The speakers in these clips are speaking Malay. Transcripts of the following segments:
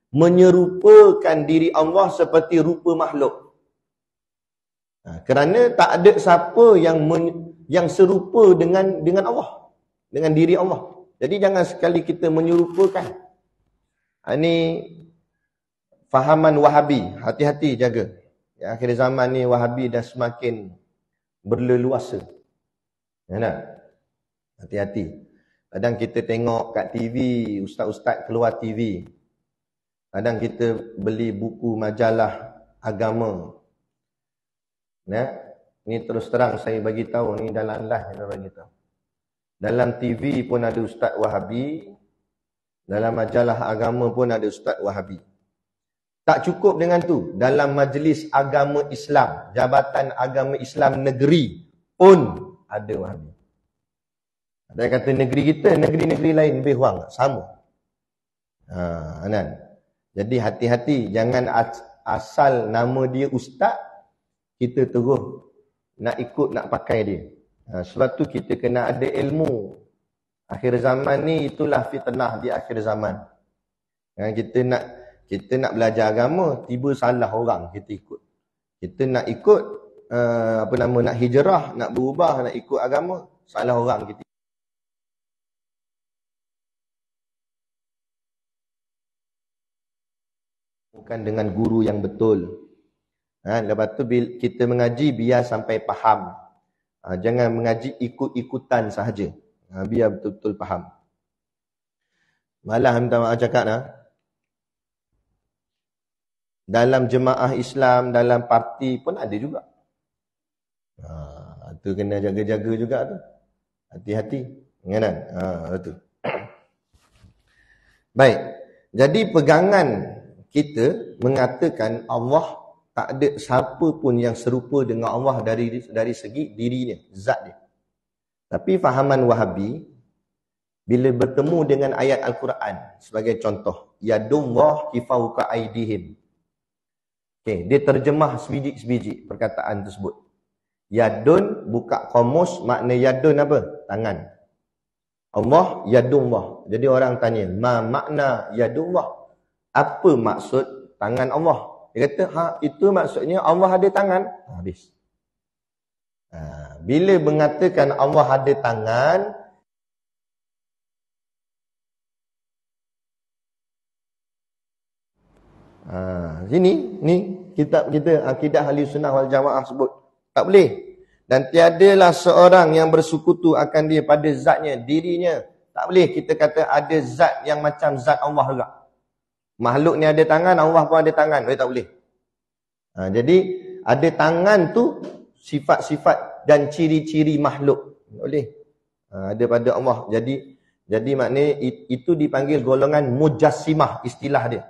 menyerupakan diri Allah seperti rupa makhluk. Kerana tak ada siapa yang serupa dengan Allah, dengan diri Allah. Jadi jangan sekali kita menyerupakan. Ini fahaman Wahabi, hati-hati jaga. Ya, akhir zaman ni Wahabi dah semakin berleluasa. Ya nak? Hati-hati. Kadang kita tengok kat TV, ustaz-ustaz keluar TV. Kadang kita beli buku majalah agama. Ya, ni terus terang saya bagi tahu, ni dalam live saya bagi tahu. Dalam TV pun ada ustaz Wahabi, dalam majalah agama pun ada ustaz Wahabi. Tak cukup dengan tu, dalam majlis agama Islam, Jabatan Agama Islam Negeri pun ada Wahabi. Ada kata negeri kita, negeri-negeri lain lebih kurang sama. Kan? Jadi hati-hati, jangan asal nama dia ustaz, kita terus nak ikut, nak pakai dia. Sebab tu kita kena ada ilmu. Akhir zaman ni itulah fitnah di akhir zaman. Kita nak belajar agama, tiba salah orang kita ikut. Kita nak ikut nak hijrah, nak berubah, nak ikut agama, salah orang kita. Bukan dengan guru yang betul. Lepas tu kita mengaji biar sampai faham. Jangan mengaji ikut-ikutan sahaja. Biar betul-betul faham. Malah minta maaf cakap dalam jemaah Islam, dalam parti pun ada juga. Tu kena jaga-jaga juga tu. Hati-hati. Kan? Betul. Baik. Jadi pegangan kita mengatakan Allah tak ada siapa pun yang serupa dengan Allah dari segi dirinya, zat dia. Tapi fahaman Wahabi, bila bertemu dengan ayat Al-Quran, sebagai contoh, Yadullah fawqa aydihim. Okay, dia terjemah sebiji-sebiji perkataan tersebut. Yadun, buka kamus, makna yadun apa? Tangan. Allah, Yadullah. Jadi orang tanya, ma makna Yadullah? Apa maksud tangan Allah? Dia kata, itu maksudnya Allah ada tangan. Habis. Bila mengatakan Allah ada tangan, sini, ni kitab kita, Akidah Ahli Sunnah wal Jamaah sebut. Tak boleh. Dan tiadalah seorang yang bersekutu akan dia pada zatnya, dirinya. Tak boleh kita kata ada zat yang macam zat Allah juga. Makhluk ni ada tangan, Allah pun ada tangan. Tak boleh. Jadi, ada tangan tu sifat-sifat dan ciri-ciri makhluk. Tak boleh. Ada pada Allah. Jadi maknanya itu dipanggil golongan mujassimah, istilah dia.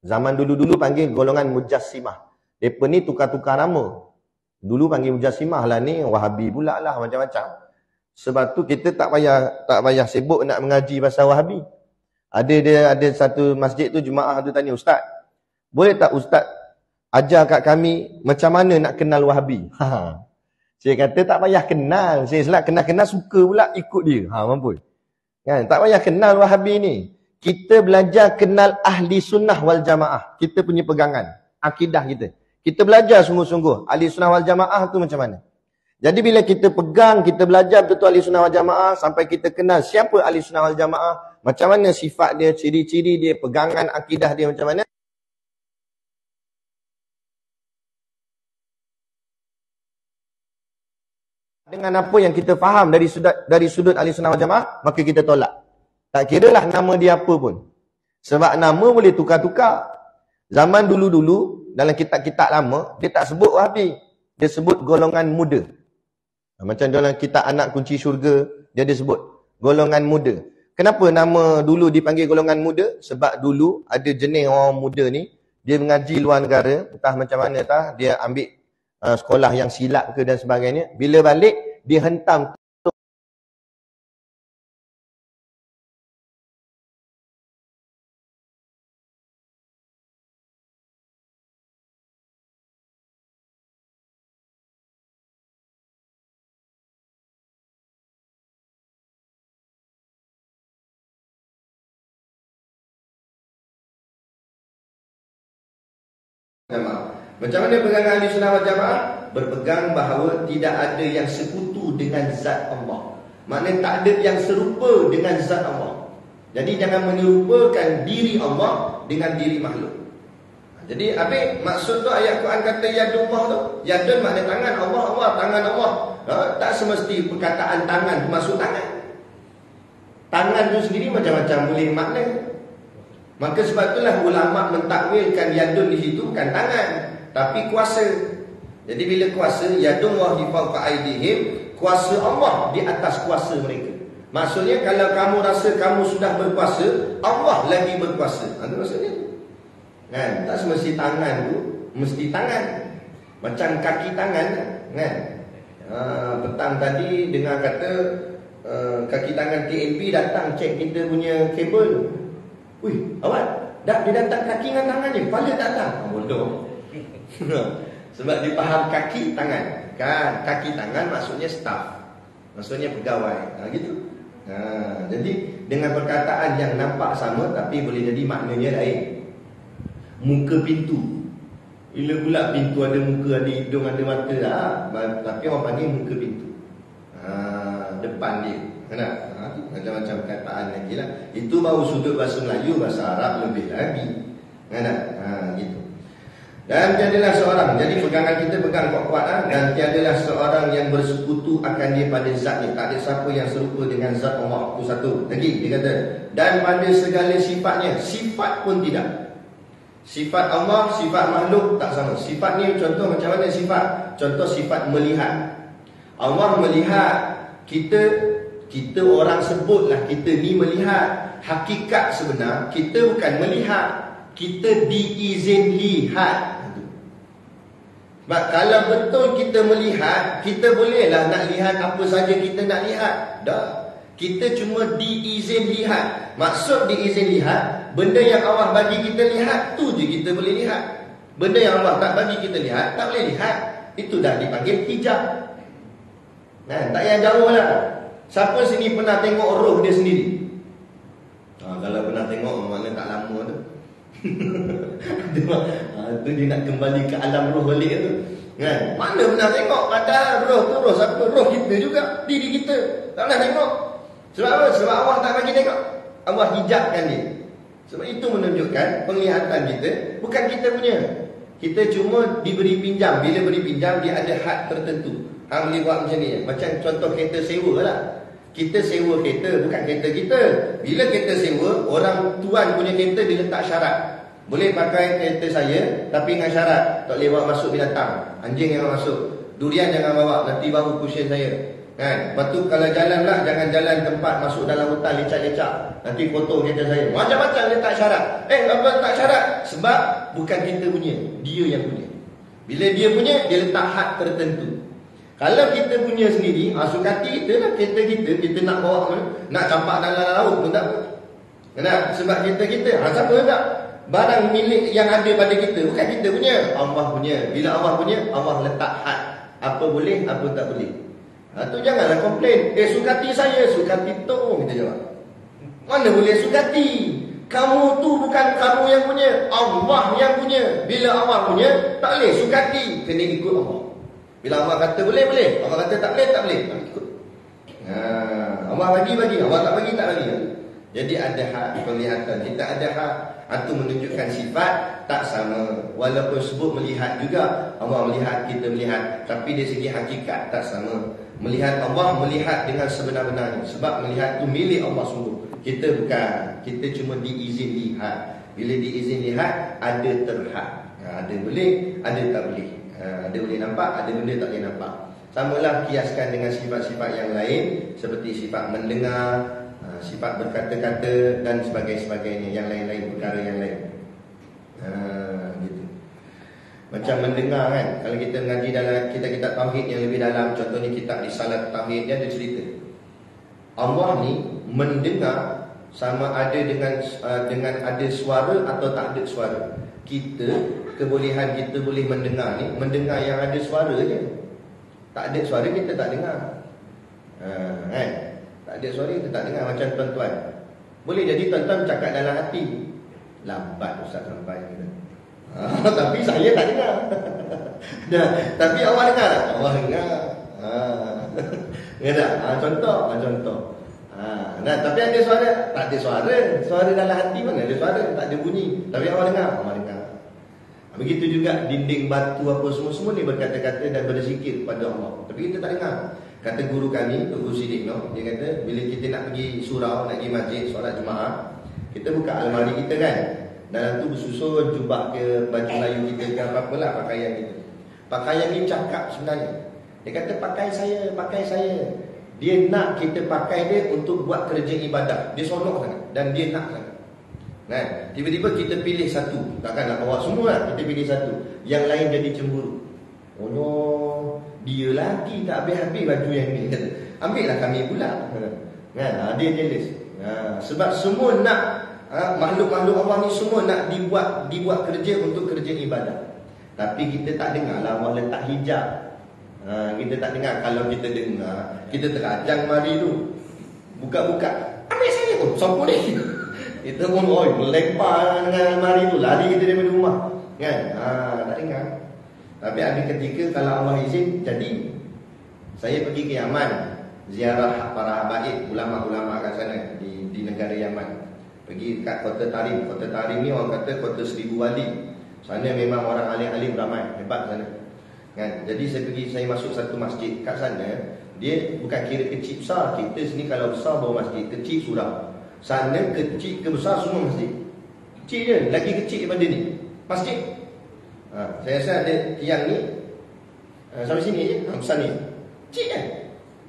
Zaman dulu-dulu panggil golongan mujassimah. Mereka ni tukar-tukar nama. Dulu panggil mujassimah lah, ni Wahabi pula lah, macam-macam. Sebab tu kita tak payah sibuk nak mengaji pasal Wahabi. Ada satu masjid tu, jemaah tu tanya, Ustaz, boleh tak Ustaz ajar kat kami macam mana nak kenal Wahabi? Saya kata tak payah kenal. Saya selak kenal-kenal suka pula ikut dia. Mampu. Kan? Tak payah kenal Wahabi ni. Kita belajar kenal ahli sunnah wal jamaah. Kita punya pegangan. Akidah kita. Kita belajar sungguh-sungguh. Ahli sunnah wal jamaah tu macam mana. Jadi bila kita pegang, kita belajar betul ahli sunnah wal jamaah, sampai kita kenal siapa ahli sunnah wal jamaah, macam mana sifat dia, ciri-ciri dia, pegangan akidah dia macam mana. Dengan apa yang kita faham dari sudut ahli sunnah wal jamaah, maka kita tolak. Tak kiralah nama dia apa pun. Sebab nama boleh tukar-tukar. Zaman dulu-dulu, dalam kitab-kitab lama, dia tak sebut Wahabi. Dia sebut golongan muda. Macam dalam kitab Anak Kunci Syurga, dia ada sebut golongan muda. Kenapa nama dulu dipanggil golongan muda? Sebab dulu ada jenis orang muda ni, dia mengaji luar negara, entah macam mana dia ambil sekolah yang silat ke dan sebagainya. Bila balik, dia hentam jamaah. Macam mana pegangan ahli sunnah wal jamaah? Berpegang bahawa tidak ada yang sekutu dengan zat Allah. Maknanya tak ada yang serupa dengan zat Allah. Jadi jangan menyerupakan diri Allah dengan diri makhluk. Jadi habis maksud tu ayat Quran kata yadullah tu. Yadun makna tangan Allah, Allah tangan Allah. Tak semesti perkataan tangan masuk tangan. Tangan tu sendiri macam-macam boleh makna. Maka sebab itulah ulama mentakwilkan yadun di situ bukan tangan, tapi kuasa. Jadi bila kuasa, yadullahi fawqa aydihim, kuasa Allah di atas kuasa mereka. Maksudnya kalau kamu rasa kamu sudah berkuasa, Allah lagi berkuasa. Itu maksudnya. Kan? Tak semesti tangan tu mesti tangan. Macam kaki tangan kan. Petang tadi dengar kata kaki tangan KNP datang cek kita punya kabel. Wih, awak dia datang kaki dengan tangannya, kepala tak datang. Bodoh. Sebab dia faham kaki tangan. Kan, kaki tangan maksudnya staff. Maksudnya pegawai. Gitu. Jadi dengan perkataan yang nampak sama tapi boleh jadi maknanya lain. Muka pintu. Bila pula pintu ada muka, ada hidung, ada mata lah. Tapi orang panggil muka pintu. Depan dia. Macam-macam perkataan lagi lah. Itu baru sudut bahasa Melayu, bahasa Arab lebih lagi. Gitu. Dan tiadalah seorang, jadi pegangan kita pegang kuat-kuat dan tiadalah seorang yang bersekutu akan dia pada zatnya. Tak ada siapa yang serupa dengan zat Allah. Itu satu. Lagi dia kata, dan pada segala sifatnya, sifat pun tidak. Sifat Allah, sifat makhluk tak sama. Sifat ni contoh macam mana sifat? Contoh sifat melihat. Allah melihat. Kita orang sebutlah kita ni melihat. Hakikat sebenar kita bukan melihat, kita diizin lihat. Sebab kalau betul kita melihat, kita bolehlah nak lihat apa saja kita nak lihat. Dah. Kita cuma diizin lihat. Maksud diizin lihat, benda yang Allah bagi kita lihat, tu je kita boleh lihat. Benda yang Allah tak bagi kita lihat, tak boleh lihat. Itu dah dipanggil hijab. Tak payah jauh lah. Siapa sini pernah tengok roh dia sendiri? Kalau pernah tengok, mana tak lama tu. Tu dia nak kembali ke alam roh balik tu. Kan? Mana pernah tengok? Padahal roh tu roh siapa? Roh kita juga, diri kita. Tak pernah tengok. Sebab apa? Sebab Allah tak bagi tengok. Allah hijabkan dia. Sebab itu menunjukkan penglihatan kita bukan kita punya. Kita cuma diberi pinjam. Bila beri pinjam, dia ada had tertentu. Hang boleh buat macam ni. Macam contoh kereta sewa lah. Kita sewa kereta, bukan kereta kita. Bila kereta sewa, orang tuan punya kereta dia letak syarat. Boleh pakai kereta saya, tapi dengan syarat tak boleh bawa masuk binatang. Anjing jangan masuk, durian jangan bawa, nanti baru cushion saya. Kan? Lepas tu kalau jalan lah, jangan jalan tempat masuk dalam hutan lecak-lecak, nanti foto kereta saya. Macam-macam letak syarat. Apa letak syarat? Sebab bukan kita punya, dia yang punya. Bila dia punya, dia letak had tertentu. Kalau kita punya sendiri, sukati kita lah kereta kita nak bawa mana, nak campak dalam laut pun tak apa. Kenapa? Sebab kita siapa tak? Barang milik yang ada pada kita, bukan kita punya, Allah punya. Bila Allah punya, Allah letak had. Apa boleh, apa tak boleh. Tu janganlah komplain. Sukati saya, sukati tu, kita jawab. Mana boleh sukati? Kamu tu bukan kamu yang punya, Allah yang punya. Bila Allah punya, tak boleh sukati, kena ikut Allah. Bila Allah kata boleh, boleh. Allah kata tak boleh, tak boleh. Ikut. Allah bagi, Allah tak bagi, tak bagi. Jadi ada hak penglihatan. Kita ada hak. Itu menunjukkan sifat tak sama. Walaupun sebut melihat juga, Allah melihat, kita melihat, tapi dari segi hakikat tak sama. Melihat Allah, melihat dengan sebenar-benarnya. Sebab melihat itu milik Allah sungguh. Kita bukan. Kita cuma diizin lihat. Bila diizin lihat, ada terhad. Ada boleh, ada tak boleh. Ada boleh nampak, ada benda tak boleh nampak. Samalah kiaskan dengan sifat-sifat yang lain, seperti sifat mendengar, sifat berkata-kata dan sebagainya, yang lain-lain, perkara yang lain. Gitu. Macam mendengar kan, kalau kita mengaji dalam kitab-kitab tauhid yang lebih dalam, contohnya kitab Risalah Tauhid, dia ada cerita Allah ni mendengar sama ada dengan ada suara atau tak ada suara. Kita, kebolehan kita boleh mendengar ni, mendengar yang ada suara je. Tak ada suara kita tak dengar. Kan? Tak ada suara kita tak dengar. Macam tuan-tuan, boleh jadi tuan-tuan cakap dalam hati, lambat ustaz sampai kita. Tapi saya tak dengar. Nah, tapi awak dengar tak? Awak dengar. Ya tak? Contoh. Nah, tapi ada suara? Tak ada suara. Suara dalam hati mana ada suara? Tak ada bunyi. Tapi awak dengar? Awak dengar. Begitu juga dinding batu apa semua ni berkata-kata dan berzikir kepada Allah. Tapi kita tak dengar. Kata guru kami, Guru Siddiq, dia kata bila kita nak pergi surau, nak pergi masjid, solat Jumaat, kita buka almari kita kan. Dalam tu bersusun jubah ke, baju Melayu kita ke, apa-apalah pakaian kita. Pakaian ni cakap sebenarnya. Dia kata pakai saya. Dia nak kita pakai dia untuk buat kerja ibadah. Dia sonok sangat dan dia nak sangat. Nah, tiba-tiba kita pilih satu. Takkanlah bawa semua lah. Kita pilih satu. Yang lain jadi cemburu. Oh no, dia lagi tak habis-habis baju yang ni. Ambillah kami pula. Nah, dia jealous. Sebab semua nak makhluk-makhluk Allah ni semua nak dibuat kerja untuk kerja ibadah. Tapi kita tak dengar lah Allah letak hijab. Kita tak dengar. Kalau kita dengar, kita terajang mari tu. Buka-buka. Ambil saya pun. Siapa ni? Kita pun melempar dengan almari tu. Lari kita daripada rumah. Kan? Tak dengar. Tapi ada ketika kalau Allah izin, jadi saya pergi ke Yaman, ziarah para habaib, ulama-ulama kat sana di negara Yaman. Pergi kat Kota Tarim. Kota Tarim ni orang kata kota 1000 wali. Sana memang orang alim-alim ramai, hebat sana. Kan? Jadi saya masuk satu masjid. Kat sana dia bukan kira kecil besar. Kita sini kalau besar baru masjid, kecil surau. Sana kecil ke besar semua masjid. Kecil je, lagi kecil daripada ni masjid. Saya rasa ada tiang ni sampai sini je, besar ni. Kecil kan?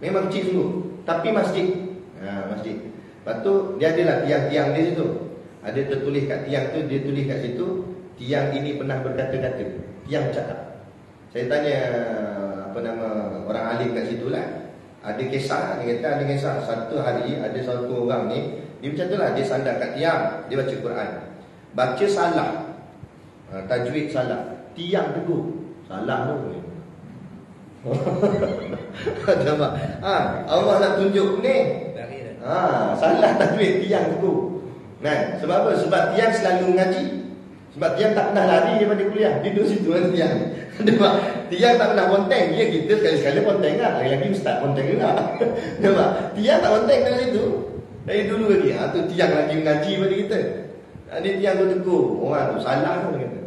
Memang kecil sungguh. Tapi masjid. Masjid. Lepas tu dia adalah tiang-tiang di situ. Ada tertulis kat tiang tu, dia tulis kat situ, tiang ini pernah berkata-kata. Tiang cakap. Saya tanya orang alim kat situ lah. Ada kisah, dia kata ada kisah. Satu hari ada satu orang ni, dia macam tu lah, dia sandar kat tiang, dia baca Quran. Baca salah, tajwid salah, tiang tegur. Salah tu. Nampak? Allah nak tunjuk ni. Salah tajwid, tiang tegur. Nah, sebab apa? Sebab tiang selalu mengaji. Sebab tiang tak pernah lari daripada kuliah. Dia duduk situ kan tiang. Nampak? Tiang tak pernah ponteng. Dia kita sekali-sekala ponteng lah. Lagi-lagi ustaz ponteng juga. Nampak? Tiang tak ponteng dari situ. Dari dulu lagi. Tu tiang lagi mengaji pada kita. Dia tiang tu tegur. Orang tu salah tu kata.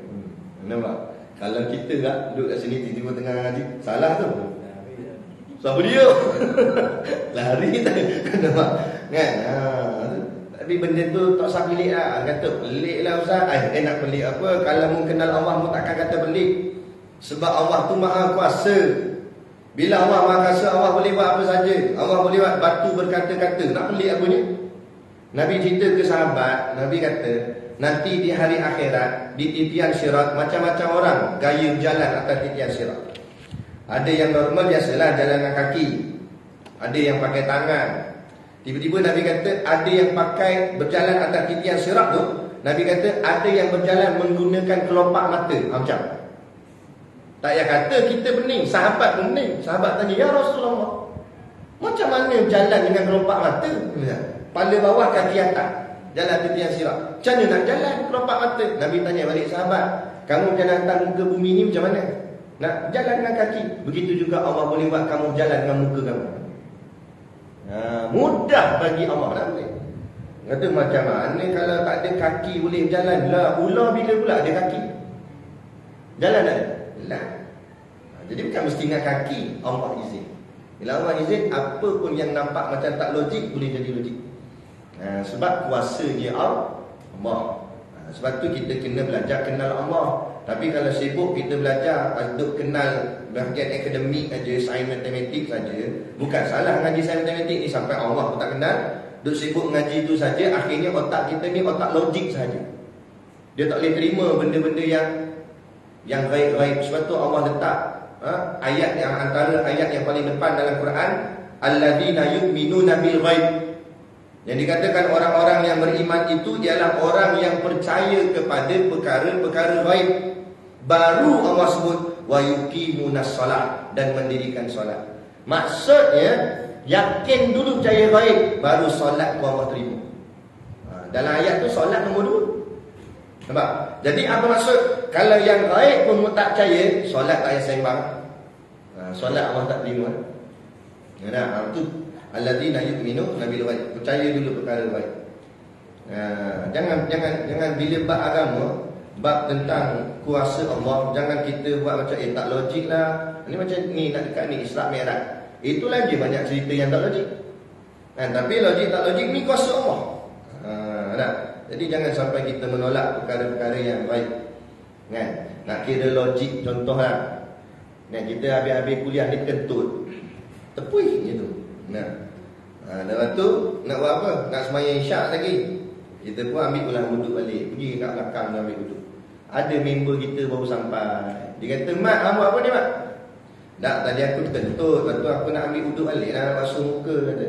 Nampak? Kalau kita tak duduk kat sini tiba-tiba tengah ngaji, salah tu. Siapa dia? Lari tak? Nampak? Kan? Tapi benda tu tak usah pelik lah. Kata pelik lah Ustaz. Nak pelik apa? Kalau mu kenal Allah, mu takkan kata pelik. Sebab Allah tu maha kuasa. Bila Allah maha kuasa, Allah boleh buat apa saja. Allah boleh buat batu berkata-kata. Nak pelik apa ni? Nabi cerita ke sahabat, Nabi kata, nanti di hari akhirat, di titian sirat, macam-macam orang gaya berjalan atas titian sirat. Ada yang normal biasalah jalan dengan kaki. Ada yang pakai tangan. Tiba-tiba Nabi kata ada yang pakai berjalan atas titian sirat tu. Nabi kata ada yang berjalan menggunakan kelopak mata. Macam tak payah kata kita pening, sahabat pun pening. Sahabat tanya, ya Rasulullah, macam mana jalan dengan kelopak mata? Kepala bawah, kaki atas, jalan titian sirat. Macam mana nak jalan kelopak mata? Nabi tanya balik sahabat, kamu jalan atas muka bumi ni macam mana? Nak jalan dengan kaki. Begitu juga Allah boleh buat kamu jalan dengan muka kamu. Mudah bagi Allah. Tak boleh. Kata macam mana kalau tak ada kaki boleh berjalan? Lah, ular bila pula ada kaki? Jalan tak? Lah. Jadi bukan mesti dengan kaki. Allah izin. Bila Allah izin, apa pun yang nampak macam tak logik boleh jadi logik. Sebab kuasanya Allah. Sebab tu kita kena belajar kenal Allah. Tapi kalau sibuk kita belajar untuk kenal bahagian akademik aja, sains matematik saja, bukan salah ngaji sains matematik ni sampai Allah pun tak kenal. Duk sibuk ngaji tu saja, akhirnya otak kita ni otak logik saja. Dia tak boleh terima benda-benda yang gaib-gaib. Sebab tu Allah letak ayat yang antara ayat yang paling depan dalam Quran, alladzina yu'minuna bil ghaib. Yang dikatakan orang-orang yang beriman itu ialah orang yang percaya kepada perkara-perkara gaib. Baru Allah sebut wa yuqimunas solat, dan mendirikan solat. Maksudnya yakin dulu percaya gaib, baru solat Allah terima. Dalam ayat tu solat nombor 2. Nampak? Jadi apa maksud? Kalau yang gaib pun tak percaya, solat tak payah sembang. Solat Allah tak terima. Itu alladzina yu'minuna bil ghaib. Percaya dulu perkara gaib. Jangan bila bab agama, bab tentang kuasa Allah, jangan kita buat macam tak logik lah. Ini macam ni nak dekat ni Isra Mi'raj. Itu lagi banyak cerita yang tak logik. Tapi logik tak logik ni kuasa Allah. Jadi jangan sampai kita menolak perkara-perkara yang baik. Nak kira logik contohlah. Kita habis-habis kuliah ni kentut. Tepui je tu. Lepas tu nak buat apa? Nak sembahyang isyak lagi. Kita pun ambil ulang wuduk balik. Pergi kat belakang dan ambil wuduk. Ada member kita baru sampai. Dia kata, "Mat, buat apa ni, Mat?" "Tak, tadi aku kentut. Lepas tu aku nak ambil wuduk balik. Nak basuh muka," kata.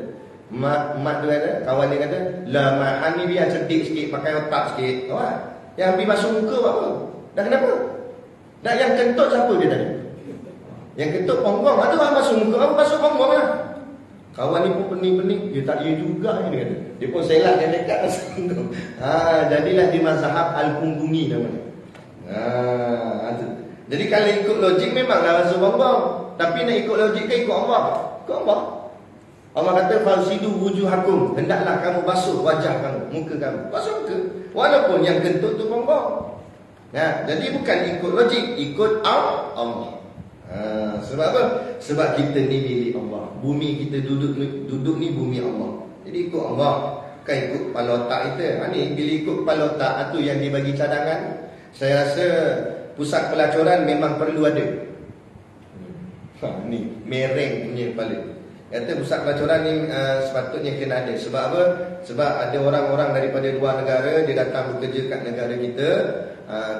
Mat tu kata, kawan dia kata, "Lah Mat, Han ni biar cerdik sikit, pakai otak sikit." Yang ambil basuh muka buat apa? Dah kenapa? Dah yang kentut siapa dia tadi? Yang kentut ponggong. Ada orang basuh muka, apa basuh ponggong lah. Kawan ni pun pening-pening. Dia tak dia juga ni, dia kata. Dia pun selak dia dekat basuh ponggong. Jadilah di mazhab Al-Qumduni namanya. Jadi kalau ikut logik memanglah basuh ponggong. Tapi nak ikut logik ke ikut Allah? Ikut Allah. Allah kata fasidu wujuhakum, hendaklah kamu basuh wajah kamu, muka kamu. Basuh muka walaupun yang kentut tu ponggong. Jadi bukan ikut logik, ikut Allah. Sebab apa? Sebab kita ni milik Allah. Bumi kita duduk ni bumi Allah. Jadi ikut Allah, bukan ikut kepala otak kita. Ni bila ikut kepala otak tu yang dibagi cadangan, saya rasa pusat pelacuran memang perlu ada. Ni mereng punya kepala. Kata pusat pelacuran ni sepatutnya kena ada. Sebab apa? Sebab ada orang-orang daripada luar negara, dia datang bekerja kat negara kita,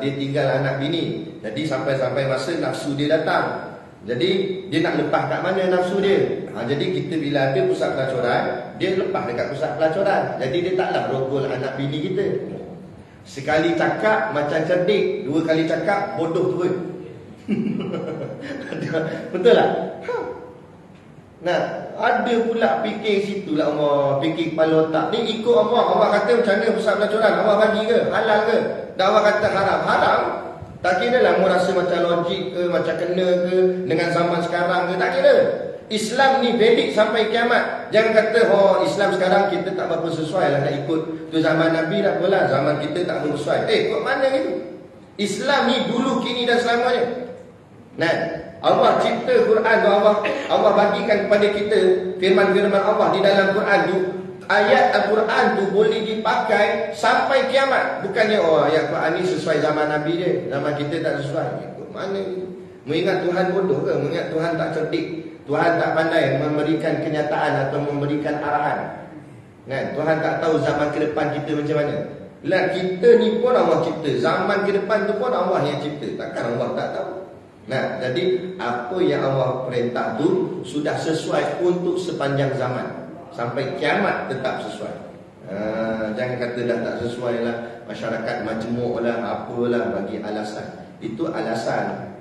dia tinggal anak bini. Jadi sampai-sampai masa nafsu dia datang. Jadi dia nak lepas kat mana nafsu dia? Jadi kita bila ada pusat pelacuran, dia lepas dekat pusat pelacuran. Jadi dia taklah rogol anak bini kita. Sekali cakap macam cerdik, dua kali cakap bodoh terus. Betul tak? Ada pula fikir situ lah Allah. Fikir kepala otak ni ikut Allah. Allah kata macam mana pusat pelacuran? Allah bagi ke? Halal ke? Dan Allah kata haram. Haram? Tak kira lah mu rasa macam logik ke, macam kena ke, dengan zaman sekarang ke, tak kira. Islam ni valid sampai kiamat. Jangan kata, Islam sekarang kita tak berapa sesuai lah nak ikut. Tu zaman Nabi tak apalah, zaman kita tak berapa sesuai. Kok mana gitu? Islam ni dulu, kini dan selamanya. Allah cipta Quran tu, Allah bagikan kepada kita firman-firman Allah di dalam Quran tu. Ayat Al-Quran tu boleh dipakai sampai kiamat. Bukannya ayat Quran ni sesuai zaman Nabi dia, zaman kita tak sesuai. Ikut mana ni? Mengingat Tuhan bodoh ke? Mengingat Tuhan tak cerdik? Tuhan tak pandai memberikan kenyataan atau memberikan arahan? Tuhan tak tahu zaman ke depan kita macam mana? Lah kita ni pun Allah cipta. Zaman ke depan tu pun Allah yang cipta. Takkan Allah tak tahu? Jadi apa yang Allah perintah tu sudah sesuai untuk sepanjang zaman. Sampai kiamat tetap sesuai. Jangan kata dah tak sesuai lah, masyarakat majmuk lah, apalah, bagi alasan. Itu alasan.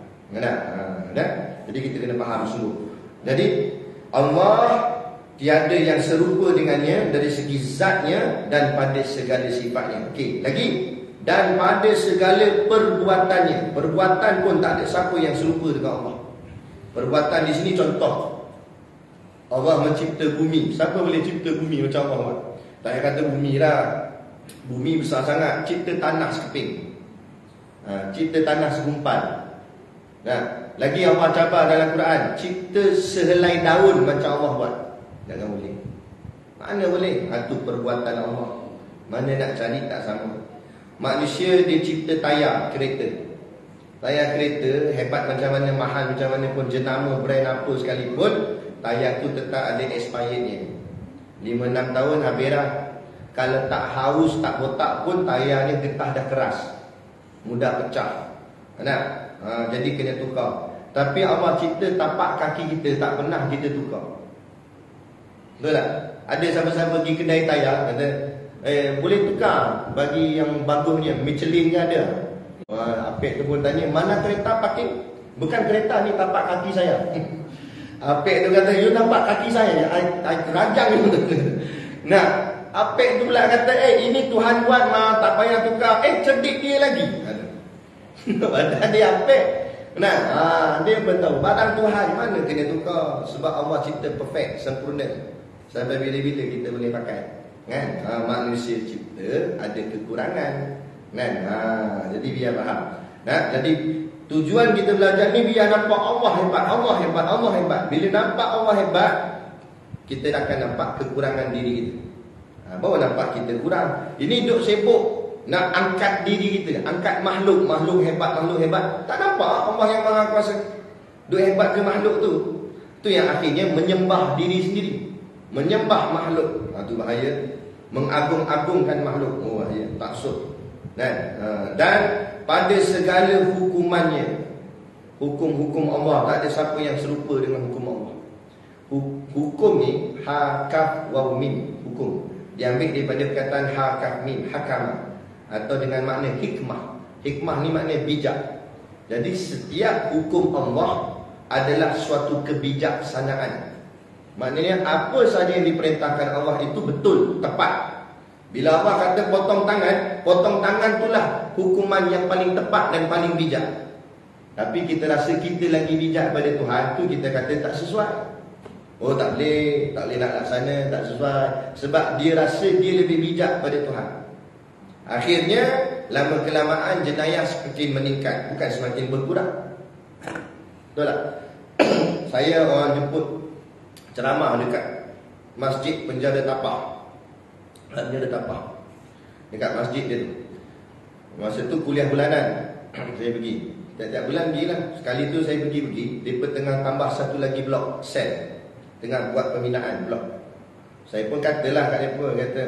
Jadi kita kena faham sungguh. Jadi Allah tiada yang serupa dengannya dari segi zatnya dan pada segala sifatnya. Okey, lagi. Dan pada segala perbuatannya. Perbuatan pun tak ada siapa yang serupa dengan Allah. Perbuatan di sini contoh. Allah mencipta bumi. Siapa boleh cipta bumi macam Allah? Tak payah kata bumi lah. Bumi besar sangat. Cipta tanah sekeping. Cipta tanah segumpal. Lagi Allah cabar dalam Quran. Cipta sehelai daun macam Allah buat. Jangan boleh. Mana boleh? Itu perbuatan Allah. Mana nak cari tak sama. Manusia dia cipta tayar kereta. Tayar kereta hebat macam mana, mahal macam mana pun, jenama brand apa sekalipun, tayar tu tetap ada expirednya. 5-6 tahun habis dah. Kalau tak haus, tak botak pun, tayar ni getah dah keras, mudah pecah. Jadi kena tukar. Tapi Allah cipta tapak kaki kita, tak pernah kita tukar. Betul tak? Ada siapa-siapa pergi kedai tayar, kata boleh tukar bagi yang bagusnya, Michelin ni ada. Apek tu pun tanya, mana kereta parking? Bukan kereta ni, tapak kaki saya. Apek tu kata, you nampak kaki saya, I rajang you. Apek tu pula kata, ini Tuhan buat mah, tak payah tukar. Cerdik dia lagi. Padahal dia apek. Dia beritahu, barang Tuhan mana kena tukar. Sebab Allah cipta perfect, sempurna. Sampai bila-bila kita boleh pakai. Kan? Manusia cipta ada kekurangan. Kan? Jadi biar faham. Jadi tujuan kita belajar ni biar nampak Allah hebat, Allah hebat, Allah hebat. Bila nampak Allah hebat, kita akan nampak kekurangan diri kita. Baru nampak kita kurang. Ini duk sibuk nak angkat diri kita, angkat makhluk hebat, makhluk hebat. Tak nampak Allah yang Maha Kuasa. Duk hebat ke makhluk tu. Tu yang akhirnya menyembah diri sendiri, menyembah makhluk. Itu bahaya. Mengagung-agungkan makhluk. Bahaya, taksub. Dan pada segala hukumannya, hukum-hukum Allah, tak ada siapa yang serupa dengan hukum Allah. Hukum ni ha-kaf waw mim, hukum diambil daripada perkataan ha-kaf mim, hakama, atau dengan makna hikmah. Hikmah ni makna bijak. Jadi setiap hukum Allah adalah suatu kebijaksanaan. Maknanya apa sahaja yang diperintahkan Allah itu betul, tepat. Bila Allah kata potong tangan itulah hukuman yang paling tepat dan paling bijak. Tapi kita rasa kita lagi bijak pada Tuhan, tu kita kata tak sesuai. Tak boleh nak laksana, tak sesuai. Sebab dia rasa dia lebih bijak pada Tuhan. Akhirnya lama kelamaan jenayah semakin meningkat, bukan semakin berkurang. Betul tak? Saya orang jemput ceramah dekat Masjid Penjara Tapah. Penjara Tapah, dekat masjid dia tu. Masa tu kuliah bulanan. Saya pergi tiap-tiap bulan pergilah. Sekali tu saya pergi. Dia tengah tambah satu lagi blok sel, tengah buat pembinaan blok. Saya pun katalah kat mereka, kata,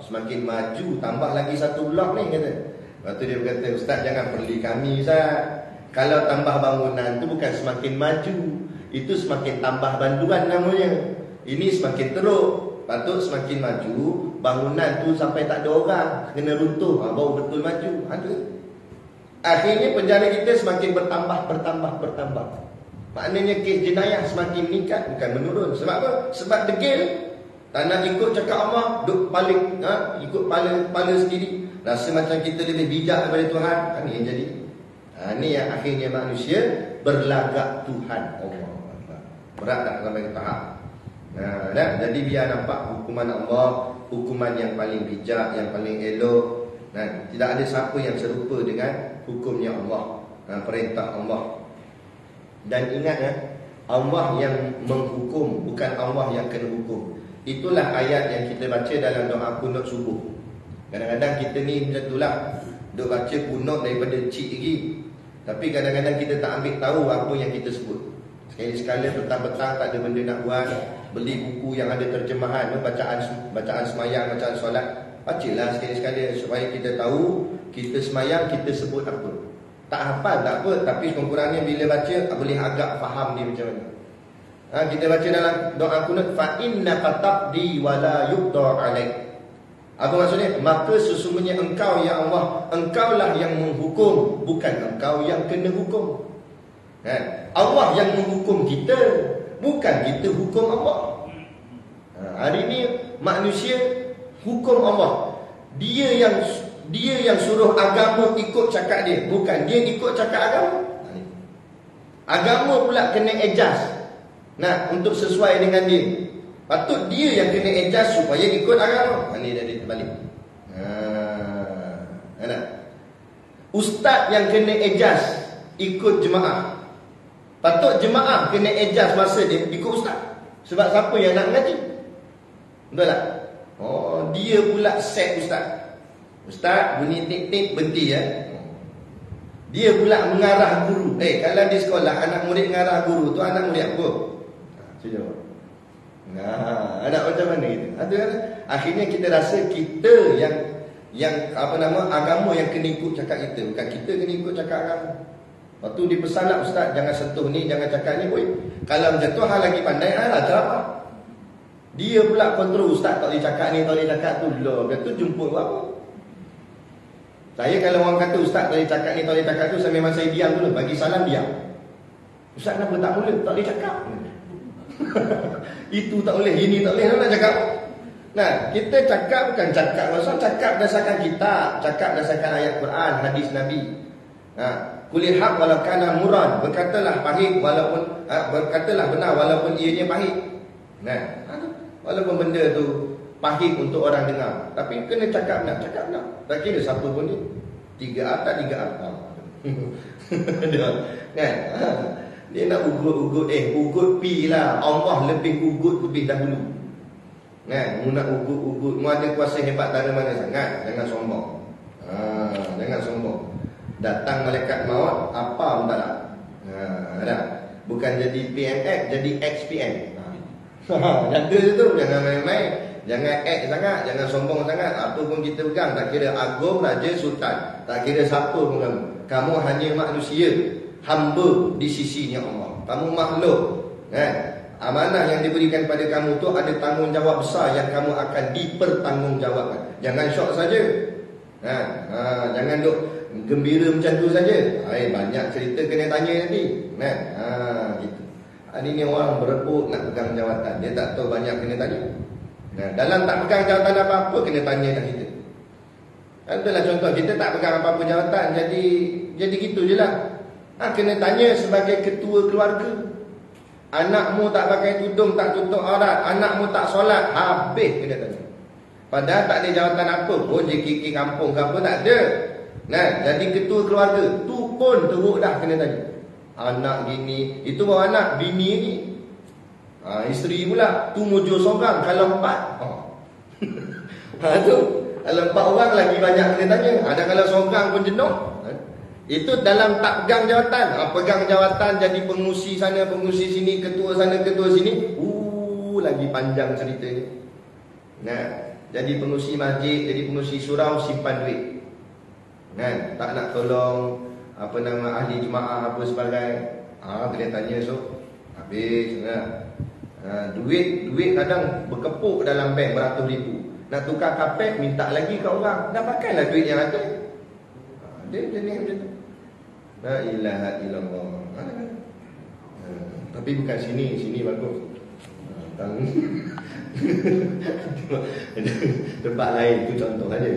semakin maju tambah lagi satu blok ni, kata. Lepas tu dia berkata, Ustaz jangan perli kami, Ustaz. Kalau tambah bangunan tu bukan semakin maju, itu semakin tambah banduan namanya. Ini semakin teruk. Patut semakin maju, bangunan tu sampai tak ada orang, kena runtuh, baru betul maju. Akhirnya penjara kita semakin bertambah. Maknanya kes jenayah semakin meningkat, bukan menurun. Sebab apa? Sebab degil. Tak nak ikut cakap Allah, duk paling, ikut pala sendiri. Rasa macam kita lebih bijak daripada Tuhan. Ini yang jadi. Ini yang akhirnya manusia berlagak Tuhan. Allah. Berat tak sampai ke tahap. Jadi biar nampak hukuman Allah, hukuman yang paling bijak, yang paling elok. Tidak ada siapa yang serupa dengan hukumnya Allah, perintah Allah. Dan ingat, Allah yang menghukum, bukan Allah yang kena hukum. Itulah ayat yang kita baca dalam doa kunut subuh. Kadang-kadang kita ni macam itulah, duk baca kunut daripada cik lagi. Tapi kadang-kadang kita tak ambil tahu apa yang kita sebut. Sekali-sekala petang-petang tak ada benda nak buat, beli buku yang ada terjemahan, bacaan semayang, bacaan solat. Bacalah sekali-sekala supaya kita tahu kita semayang, kita sebut apa. Tak hafal tak apa, tapi kurang-kurangnya bila baca boleh agak faham dia macam mana. Kita baca dalam doa kunut, fa innaka taqdi wa la yuqda alaik. Apa maksudnya? Maka sesungguhnya engkau ya Allah, engkaulah yang menghukum, bukan engkau yang kena hukum. Allah yang menghukum kita, bukan kita hukum Allah. Hari ini manusia hukum Allah. Dia yang suruh agama ikut cakap dia, bukan dia ikut cakap agama. Agama pula kena adjust untuk sesuai dengan dia. Patut dia yang kena adjust supaya ikut agama. Ini dah terbalik. Ustaz yang kena adjust ikut jemaah. Patut jemaah kena adjust masa dia ikut ustaz. Sebab siapa yang nak mengaji? Betul tak? Dia pula set ustaz. Ustaz bunyi tik-tik berhenti ya. Dia pula mengarah guru. Kalau di sekolah anak murid mengarah guru tu anak murid apa? Jawab. Anak macam mana gitu? Akhirnya kita rasa kita yang agama yang kena ikut cakap kita, bukan kita kena ikut cakap agama. Lepas tu dipesan lah, ustaz jangan sentuh ni, jangan cakap ni. Kalau macam tu hal lagi pandai apa? Dia pula kontrol, ustaz tak boleh cakap ni, tak boleh cakap tu. Lepas tu jumpa apa? Saya kalau orang kata ustaz tak boleh cakap ni, tak boleh cakap tu, memang saya diam dulu, bagi salam diam. Ustaz kenapa tak boleh? Tak boleh cakap. Itu tak boleh, ini tak boleh, nak cakap. Nah, kita cakap bukan cakap Rasul, cakap berdasarkan kitab, cakap berdasarkan ayat Quran, hadis Nabi. Kulil haq walau kana murad, berkatalah pahit walaupun berkatalah benar walaupun ianya pahit. Nah, walaupun benda tu pahit untuk orang dengar, tapi kena cakap benar, cakap benar. Tak kira siapa pun dia. 3 atas 3 atas. Kan? Dia nak ugut pi lah. Allah lebih ugut lebih dahulu. Kan? Mu nak ugut, mu ada kuasa hebat dari mana sangat, jangan sombong. Jangan sombong. Datang malaikat maut, apa pun tak nak. Ada. Bukan jadi PMX, jadi XPM. Jaga je tu, jangan main-main. Jangan act sangat, jangan sombong sangat. Apa pun kita pegang, tak kira agung, raja, sultan, tak kira siapa pun kamu. Kamu hanya manusia, hamba di sisinya Allah. Kamu makhluk. Amanah yang diberikan pada kamu tu ada tanggungjawab besar yang kamu akan dipertanggungjawabkan. Jangan syok saja. Jangan duk gembira macam tu saja. Banyak cerita kena tanya nanti. Gitu. Hari ni orang berebut nak pegang jawatan, dia tak tahu banyak kena tanya. Dalam tak pegang jawatan apa-apa kena tanya dah kita. Itulah contoh, kita tak pegang apa-apa jawatan, jadi gitu je lah. Kena tanya sebagai ketua keluarga. Anakmu tak pakai tudung, tak tutup aurat, anakmu tak solat, habis kena tanya. Padahal tak ada jawatan apa pun, JKK kampung ke apa tak ada. Jadi ketua keluarga tu pun teruk dah kena tanya. Anak gini, itu bawa anak, bini ni. Isteri pula, tu mujur seorang, kalau 4. Tu, kalau 4 orang lagi banyak kena tanya. Ada kalau seorang pun jenuh. Itu dalam tak pegang jawatan. Pegang jawatan jadi pengusi sana, pengusi sini, ketua sana, ketua sini. Lagi panjang ceritanya. Jadi pengusi masjid, jadi pengusi surau, simpan duit. Tak nak tolong ahli jemaah apa sebagainya. Kena tanya habis. Duit kadang berkepuk dalam bank beratus ribu. Nak tukar kapet minta lagi ke orang. Dah pakailah duit yang ada. Dia jenis macam tu. La ilaha illallah. Tapi bukan sini bagus. Tempat lain itu contoh saja.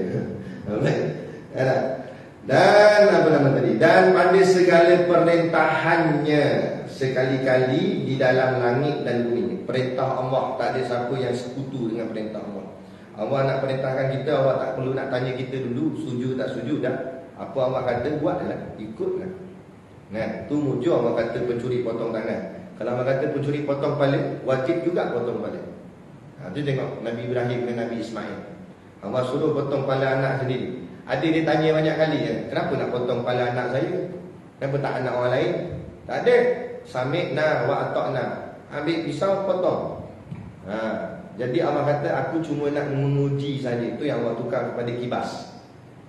Dan apa nama tadi? Dan pada segala perintahannya, sekali-kali di dalam langit dan bumi. Perintah Allah, tak ada siapa yang sekutu dengan perintah Allah. Allah nak perintahkan kita, Allah tak perlu nak tanya kita dulu setuju tak setuju dah. Apa Allah kata buatlah, ikutlah. Tu mujur Allah kata pencuri potong tangan. Kalau Allah kata pencuri potong kepala, wajib juga potong kepala. Tu tengok Nabi Ibrahim dan Nabi Ismail. Allah suruh potong kepala anak sendiri. Ada dia tanya banyak kali, kenapa nak potong kepala anak saya? Kenapa tak anak orang lain? Tak ada. Sami'na wa ata'na. Ambil pisau potong. Jadi Allah kata aku cuma nak menguji saja. Itu yang Allah tukar kepada kibas.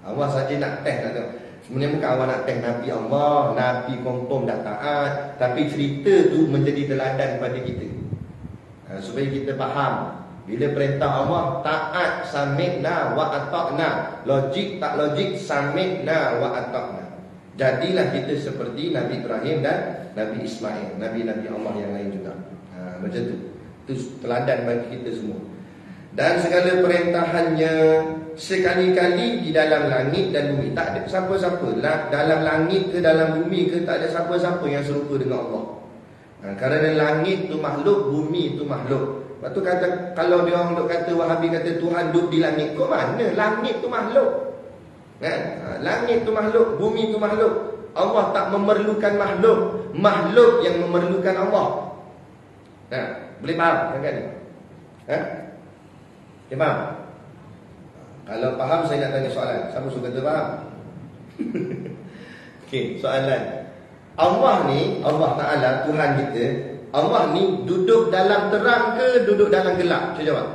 Allah saja nak test, nak tengok. Sebenarnya bukan Allah nak test Nabi Allah, Nabi confirm dah taat, tapi cerita tu menjadi teladan pada kita. Supaya kita faham, bila perintah Allah taat, sami'na wa ata'na. Logik tak logik, sami'na wa ata'na. Jadilah kita seperti Nabi Ibrahim dan Nabi Ismail, Nabi-Nabi Allah yang lain juga. Macam tu. Itu teladan bagi kita semua. Dan segala perintahannya sekali-kali di dalam langit dan bumi. Tak ada siapa-siapa dalam langit ke dalam bumi ke, tak ada siapa-siapa yang serupa dengan Allah. Kerana langit tu makhluk, bumi tu makhluk. Lepas tu kata, kalau dia orang duk kata, Wahabi kata Tuhan duduk di langit, kau mana? Langit tu makhluk. Langit tu makhluk, bumi tu makhluk. Allah tak memerlukan makhluk, makhluk yang memerlukan Allah. Boleh faham kan? Dia faham? Kalau faham saya nak tanya soalan. Siapa suka tu faham? Okey, soalan. Allah ni, Allah Ta'ala, Tuhan kita, Allah ni duduk dalam terang ke duduk dalam gelap? Cuba jawab.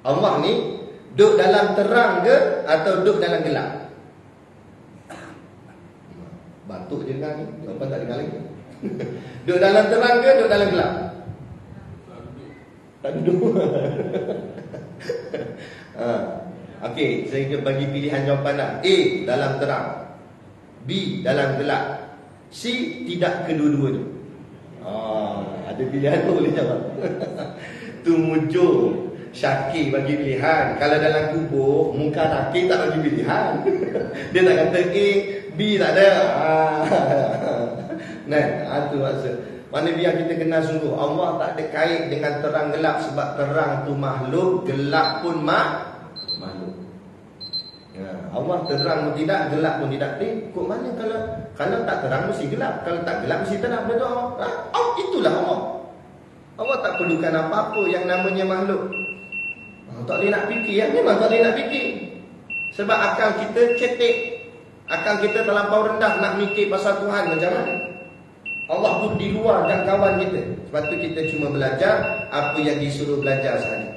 Allah ni duduk dalam terang ke atau duduk dalam gelap? Batuk je kan ni, jawapan tak dengar lagi. Duduk dalam terang ke duduk dalam gelap? Tak duduk. Okey, saya bagi pilihan jawapan dah. A, dalam terang. B, dalam gelap. C, tidak kedua-duanya. Ada pilihan tu boleh jawab. Itu mujur. Syakir bagi pilihan. Kalau dalam kubur, muka nakir tak bagi pilihan. Dia tak kata A, B tak ada. Nah, itu maksud. Mana biar kita kenal sungguh, Allah tak ada kait dengan terang gelap. Sebab terang tu makhluk, gelap pun makhluk. Allah terang pun tidak, gelap pun tidak. Kok mana kalau tak terang mesti gelap, kalau tak gelap mesti terang. Betul Allah. Itulah Allah. Allah tak perlukan apa-apa yang namanya makhluk. Tak boleh nak fikir, memang tak boleh nak fikir. Sebab akal kita cetek, akal kita terlampau rendah nak mikir pasal Tuhan macam mana. Allah pun di luar jangkauan kita. Sebab tu kita cuma belajar apa yang disuruh belajar sahaja.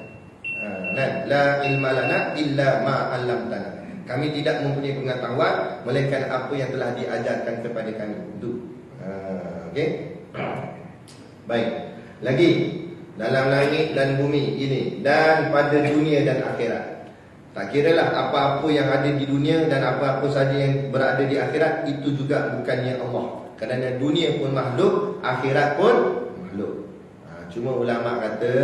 La ilma lana illa ma 'allamtana. Kami tidak mempunyai pengetahuan melainkan apa yang telah diajarkan kepada kami. Itu. Okey. Baik. Lagi dalam langit dan bumi ini dan pada dunia dan akhirat. Tak kiralah apa-apa yang ada di dunia dan apa-apa saja yang berada di akhirat, itu juga bukannya Allah. Kerana dunia pun makhluk, akhirat pun makhluk. Cuma ulama kata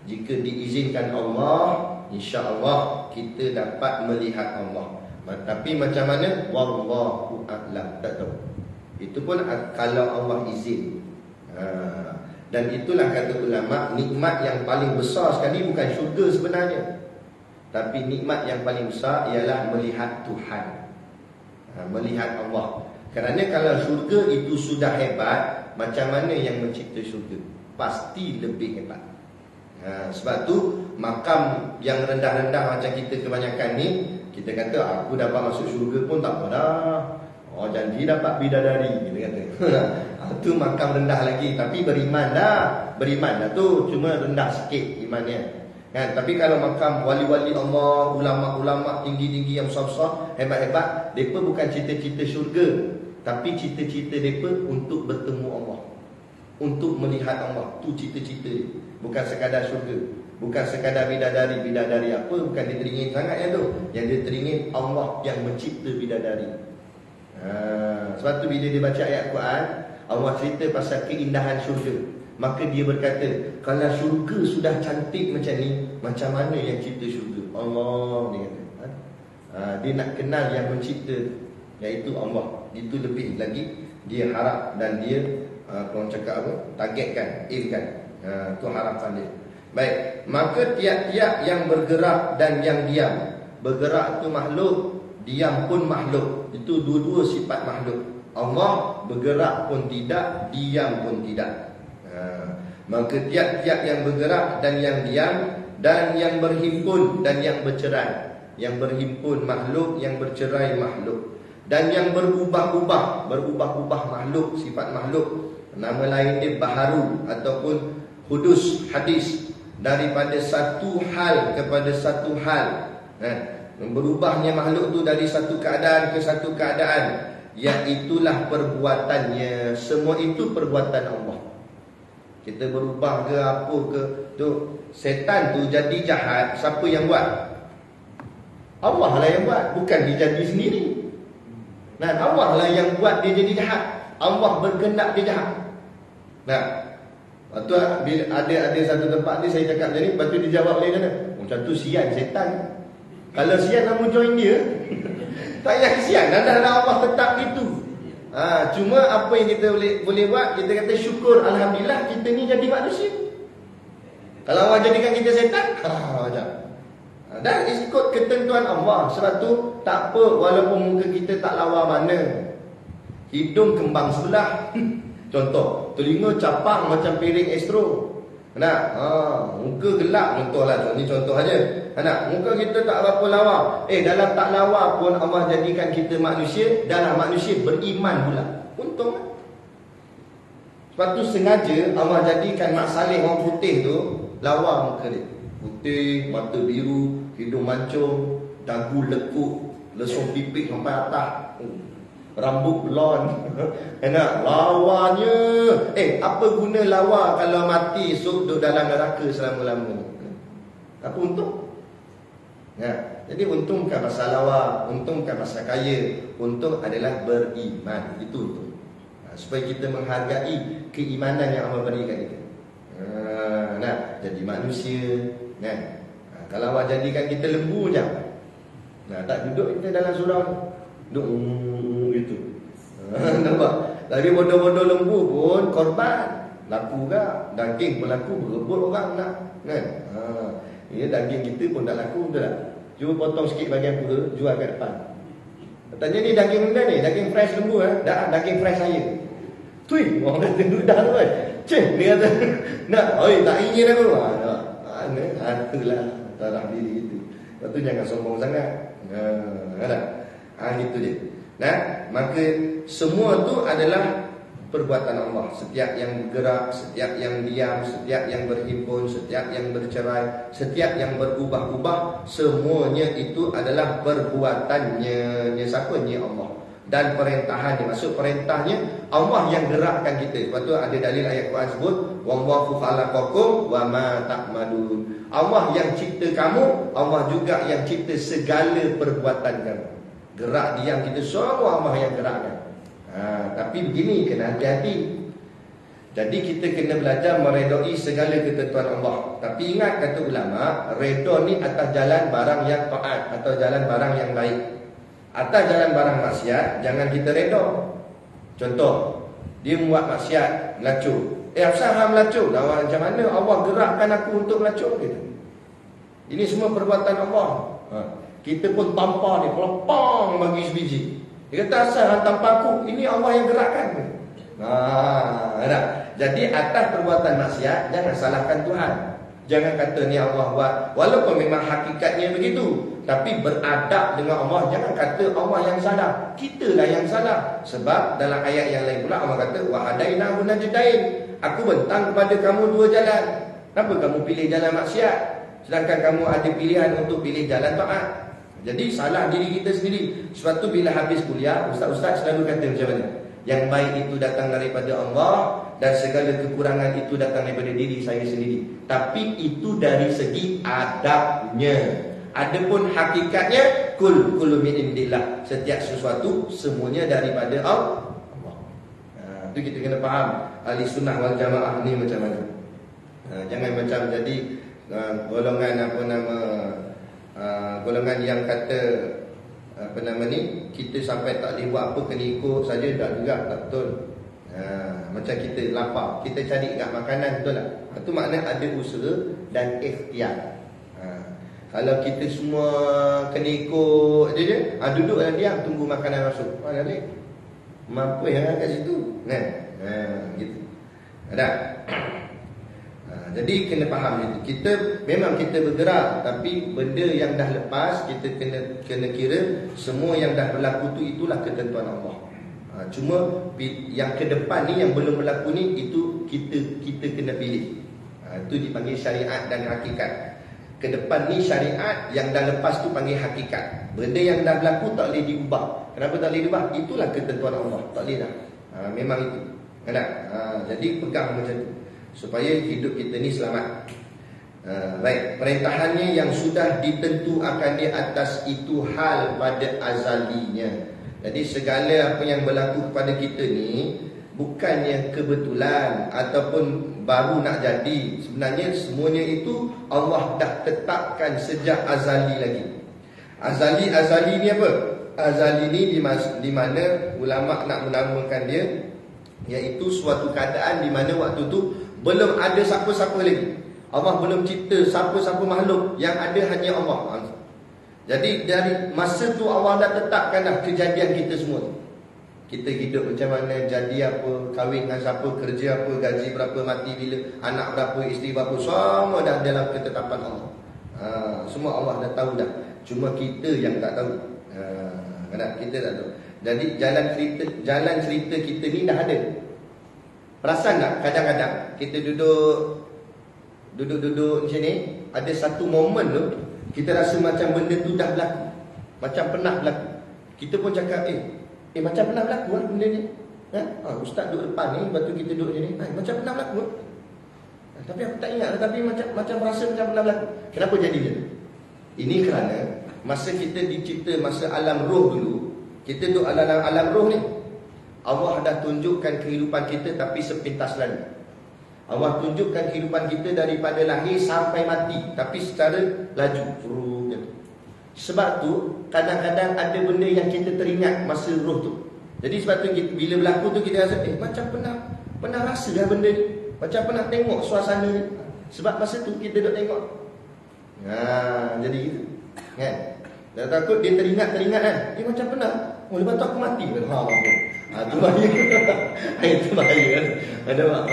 jika diizinkan Allah, insya-Allah kita dapat melihat Allah. Tapi macam mana? Wallahu a'lam. Tak tahu. Itu pun kalau Allah izin. Dan itulah kata ulama, nikmat yang paling besar sekali bukan syurga sebenarnya, tapi nikmat yang paling besar ialah melihat Tuhan, melihat Allah. Kerana kalau syurga itu sudah hebat, macam mana yang mencipta syurga? Pasti lebih hebat. Sebab tu makam yang rendah-rendah macam kita kebanyakan ni, kita kata aku dapat masuk syurga pun tak apa dah. Janji dapat bidadari, kita kata. Itu makam rendah lagi, tapi beriman dah. Beriman dah tu, cuma rendah sikit imannya. Kan? Tapi kalau makam wali-wali Allah, ulama-ulama tinggi-tinggi yang besar-besar, hebat-hebat, mereka bukan cita-cita syurga, tapi cita-cita mereka untuk bertemu Allah, untuk melihat Allah. Tu cita-cita dia. Bukan sekadar syurga, bukan sekadar bidadari. Bidadari apa? Bukan dia teringin sangat yang tu. Yang dia teringin Allah yang mencipta bidadari. Sebab tu bila dia baca ayat Quran, Allah cerita pasal keindahan syurga, maka dia berkata, kalau syurga sudah cantik macam ni, macam mana yang cipta syurga? Allah, dia kata. Dia nak kenal yang mencipta, iaitu Allah. Itu lebih lagi dia harap dan dia korang cakap apa? Targetkan, aimkan. Itu harapan dia. Baik, maka tiap-tiap yang bergerak dan yang diam. Bergerak itu makhluk, diam pun makhluk. Itu dua-dua sifat makhluk. Allah bergerak pun tidak, diam pun tidak. Maka tiap-tiap yang bergerak dan yang diam, dan yang berhimpun dan yang bercerai. Yang berhimpun makhluk, yang bercerai makhluk. Dan yang berubah-ubah, berubah-ubah makhluk, sifat makhluk. Nama lain dia baharu ataupun hudus, hadis. Daripada satu hal kepada satu hal. Berubahnya makhluk tu dari satu keadaan ke satu keadaan, iaitulah perbuatannya. Semua itu perbuatan Allah. Kita berubah ke apa ke tu, setan tu jadi jahat, siapa yang buat? Allah lah yang buat, bukan dia jadi sendiri. Nah, Allah lah yang buat dia jadi jahat. Allah berkehendak dia jahat. Nah, lepas tu bila ada satu tempat ni saya cakap macam ni, lepas tu dia jawab lain mana? Macam tu sian setan. Kalau sian nak join dia, tak payah kesian, dah Allah tetap itu. Cuma apa yang kita boleh buat, kita kata syukur, alhamdulillah kita ni jadi manusia. Kalau Allah jadikan kita setan, macam dan ikut ketentuan Allah. Sebab tu tak apa walaupun muka kita tak lawa mana, hidung kembang sebelah. Contoh, telinga capang macam piring Astro. Nak, muka gelap contohlah, ni contoh aja. Nak, muka kita tak berapa lawa. Dalam tak lawa pun Allah jadikan kita manusia, dalam manusia beriman pula. Untung kan? Sebab tu sengaja Allah jadikan Mak Saleh orang putih tu lawa muka dia. Putih, mata biru, hidung mancung, dagu lekuk, lesung pipik sampai atas, rambut blond. Enak, lawanya. Apa guna lawa kalau mati esok duduk dalam neraka selama-lamanya? Apa untung? Jadi untung bukan pasal lawa, untung bukan pasal kaya, untung adalah beriman. Itu untung. Supaya kita menghargai keimanan yang Allah berikan kita. Nak jadi manusia kan. Kalau awak jadikan kita lembu je, tak duduk kita dalam surau duduk gitu. Nampak? Tapi bodoh-bodoh lembu pun korban, laku ke daging pun laku, berebut orang nak kan. Ini daging kita pun tak laku, betul tak? Cuba potong sikit bahagian perut, jual kat depan. Tanya ni daging mana ni? Daging fresh lembu dah, daging fresh saya. Tui, orang kata dah tu kan. Cik, dia kata nak, oi tak ingin aku. Itulah taraf diri kita. Lepas tu jangan sombong sangat. Gitu je. Maka semua tu adalah perbuatan Allah. Setiap yang bergerak, setiap yang diam, setiap yang berhimpun, setiap yang bercerai, setiap yang berubah-ubah, semuanya itu adalah perbuatannya. Siapanya? Allah. Dan perintahannya, maksud perintahnya Allah yang gerakkan kita. Sebab tu ada dalil ayat Quran sebut wallahu khalaqakum wa ma ta'malun. Allah yang cipta kamu, Allah juga yang cipta segala perbuatan kamu. Gerak diam kita semua Allah yang gerakkan. Tapi begini, kena hati-hati. Jadi kita kena belajar meredai segala ketentuan Allah. Tapi ingat kata ulama, redha ni atas jalan barang yang taat atau jalan barang yang baik. Atas jalan barang maksiat, jangan kita redha. Contoh, dia buat maksiat, melacur. Asal hang melacur? Macam mana Allah gerakkan aku untuk melacur gitu. Ini semua perbuatan Allah. Kita pun tampar dia, pelepang bagi sebiji. Dia kata asal hang tampar aku, ini Allah yang gerakkan. Jadi atas perbuatan maksiat, jangan salahkan Tuhan. Jangan kata ni Allah buat, walaupun memang hakikatnya begitu, tapi beradab dengan Allah. Jangan kata Allah yang salah, kitalah yang salah. Sebab dalam ayat yang lain pula Allah kata wa hadainahu najdain. Aku bentang kepada kamu dua jalan. Kenapa kamu pilih jalan maksiat sedangkan kamu ada pilihan untuk pilih jalan taat? Jadi salah diri kita sendiri. Sebab tu bila habis kuliah, ustaz-ustaz selalu kata macam mana? Yang baik itu datang daripada Allah dan segala kekurangan itu datang daripada diri saya sendiri. Tapi itu dari segi adabnya. Adapun hakikatnya kullu min indillah. Setiap sesuatu semuanya daripada Allah. Itu kita kena faham ahli sunnah wal jamaah ni macam mana. Jangan macam jadi golongan golongan yang kata kita sampai tak boleh buat apa, kena ikut saja, tak juga, tak betul. Macam kita lapar, kita cari kat makanan, betul tak? Itu makna ada usaha dan ikhtiar. Kalau kita semua kena ikut je, duduk dan diam tunggu makanan masuk, mana boleh? Mampu yang kat situ gitu. Ada. Jadi kena faham itu. Kita memang kita bergerak, tapi benda yang dah lepas kita kena kira semua yang dah berlaku tu itulah ketentuan Allah. Cuma yang ke depan ni yang belum berlaku ni itu kita kena pilih. Itu dipanggil syariat dan hakikat. Ke depan ni syariat, yang dah lepas tu panggil hakikat. Benda yang dah berlaku tak boleh diubah. Kenapa tak boleh diubah? Itulah ketentuan Allah. Tak boleh dah. Memang itu. Jadi pegang macam tu supaya hidup kita ni selamat. Baik, perintahannya yang sudah ditentu akan di atas itu hal pada azalinya. Jadi segala apa yang berlaku kepada kita ni bukannya kebetulan ataupun baru nak jadi. Sebenarnya semuanya itu Allah dah tetapkan sejak azali lagi. Azali ni apa? Azali ni di mana ulama nak menamakan dia, iaitu suatu keadaan di mana waktu tu belum ada siapa-siapa lagi. Allah belum cipta siapa-siapa makhluk, yang ada hanya Allah. Jadi dari masa tu Allah dah tetapkan dah kejadian kita semua. Kita hidup macam mana, jadi apa, kahwin dengan siapa, kerja apa, gaji berapa, mati bila, anak berapa, isteri berapa, semua dah dalam ketetapan Allah. Semua Allah dah tahu dah. Cuma kita yang tak tahu. Kita tak tahu. Jadi jalan cerita kita ni dah ada. Perasan tak kadang-kadang kita duduk macam ni, ada satu momen tu kita rasa macam benda tu dah berlaku, macam pernah berlaku. Kita pun cakap macam pernah berlaku benda ni. Ustaz duduk depan ni, lepas tu kita duduk macam ni, macam pernah berlaku. Tapi aku tak ingat, tapi macam rasa macam pernah berlaku. Kenapa jadi macam tu? Ini kerana masa kita dicipta, masa alam roh dulu, kita duduk alam roh ni, Allah dah tunjukkan kehidupan kita tapi sepintas lalu. Allah tunjukkan kehidupan kita daripada lahir sampai mati, tapi secara laju. Sebab tu kadang-kadang ada benda yang kita teringat masa roh tu. Jadi sebab tu bila berlaku tu kita rasa macam pernah rasa dah benda ni, macam pernah tengok suasana ni. Sebab masa tu kita duk tengok. Jadi gitu. Kan? Dan takut dia teringat kan. Macam pernah. Lepas tu aku mati. Tu bahaya. Itu bahaya kan. Ada tak?